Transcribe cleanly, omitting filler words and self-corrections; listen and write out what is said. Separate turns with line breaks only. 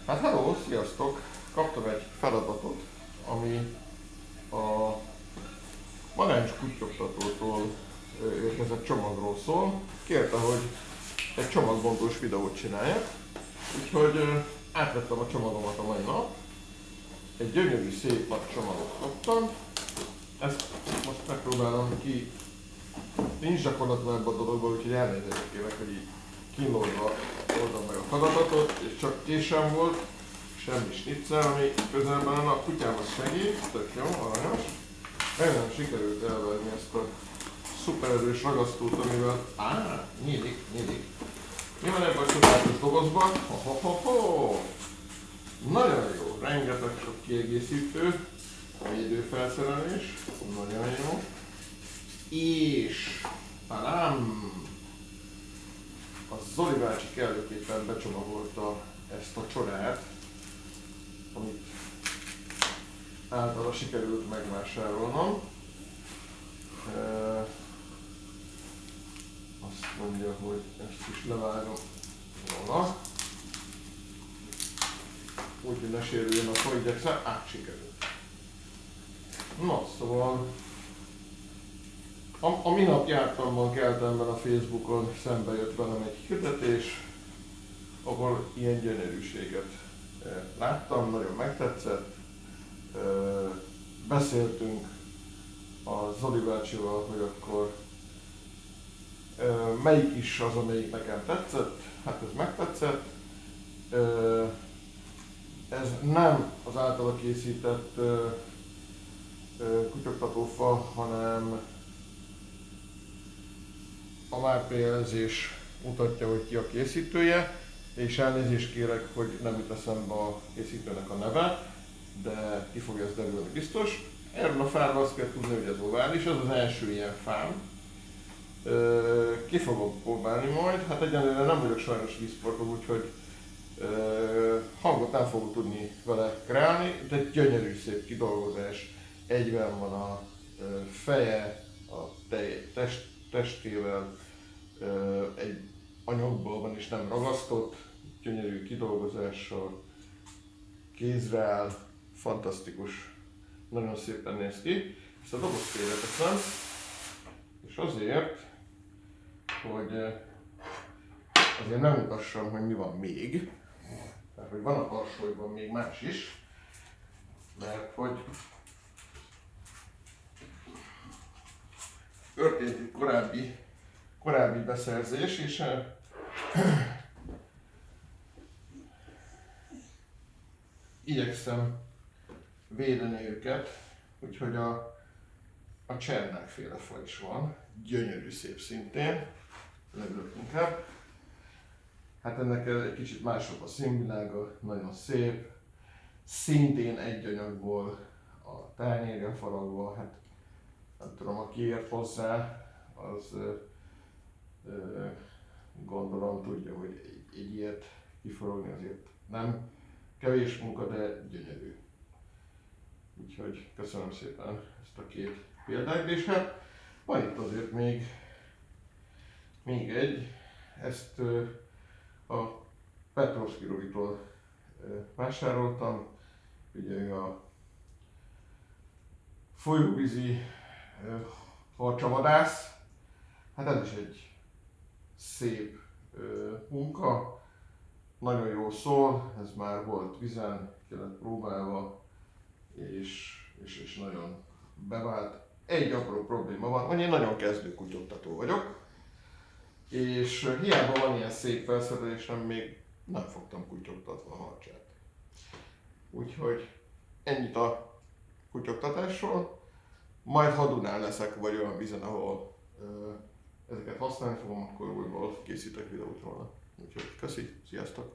Hát hello, sziasztok! Kaptam egy feladatot, ami a Magáns Kutyoktatótól érkezett csomagról szól. Kérte, hogy egy csomagbontós videót csináljak, úgyhogy átvettem a csomagomat a mai nap. Egy gyönyörű, szép nagy csomagot kaptam. Ezt most megpróbálom ki. Nincs gyakorlatilag ebben a dologban, úgyhogy elnézést kérek, hogy így kínlódva oldom meg a feladatot, és csak késem volt, semmi snitzel, ami közelben a kutyám az segít, tök jó, aranyos. Remélem sikerült elvenni ezt a szupererős ragasztót, amivel... nyílik. Mi van ebben a csodálatos dobozban? Ho-ho-ho-ho! Nagyon jó, rengeteg sok kiegészítő, védőfelszerelés, nagyon jó. És talán a Zoli bácsi kellőképpen becsomagolta ezt a csodát, amit általa sikerült megvásárolnom. Azt mondja, hogy ezt is levágom róla. Úgyhogy ne sérüljön a fogyekszem. Sikerült. Na, szóval a minap jártamban keltemben a Facebookon szembe jött velem egy hirdetés, ahol ilyen gyönyörűséget láttam, nagyon megtetszett. Beszéltünk a Zoli bácsival, hogy akkor melyik is az, amelyik nekem tetszett. Hát ez megtetszett. Ez nem az általa készített kutyoktatófa, hanem a márkajelzés mutatja, hogy ki a készítője, és elnézést kérek, hogy nem jut eszembe a készítőnek a neve, de ki fog ez derülni biztos. Erről a fáról azt kell tudni, hogy ez ovális, ez az első ilyen fám. Ki fogom próbálni majd, hát egyenlőre nem vagyok sajnos vízsportoló, úgyhogy hangot nem fogok tudni vele kreálni, de egy gyönyörű szép kidolgozás. Egyben van a feje, a testével, egy anyagból van és nem ragasztott, gyönyörű kidolgozással, kézre áll, fantasztikus, nagyon szépen néz ki. Ezt a dobozt félreteszem, és azért, hogy azért nem mutassam, hogy mi van még, mert hogy van a tarsolyban még más is, mert hogy történt egy korábbi beszerzés, és igyekszem védeni őket, úgyhogy a Csernák féle faj is van, gyönyörű szép szintén, leülök inkább. Hát ennek egy kicsit másabb a színvilága, nagyon szép, szintén egy anyagból a tányérja faragva, hát nem tudom, aki ért hozzá, az gondolom tudja, hogy egy ilyet kiforogni azért nem kevés munka, de gyönyörű. Úgyhogy köszönöm szépen ezt a két példányt, és hát van itt azért még egy, ezt a Petrovszky Ruditól vásároltam, ugye ő a folyóvízi harcsavadász, hát ez is egy szép munka, nagyon jól szól, ez már volt vizen, ki lett próbálva, és nagyon bevált. Egy apró probléma van, hogy én nagyon kezdő kutyoktató vagyok, és hiába van ilyen szép felszerelésem, még nem fogtam kutyoktatva a harcsát. Úgyhogy ennyit a kutyoktatásról, majd ha Dunán leszek, vagy olyan vízen, ahol ezeket használni fogom, akkor újból készítek videót róla. Úgyhogy köszi, sziasztok!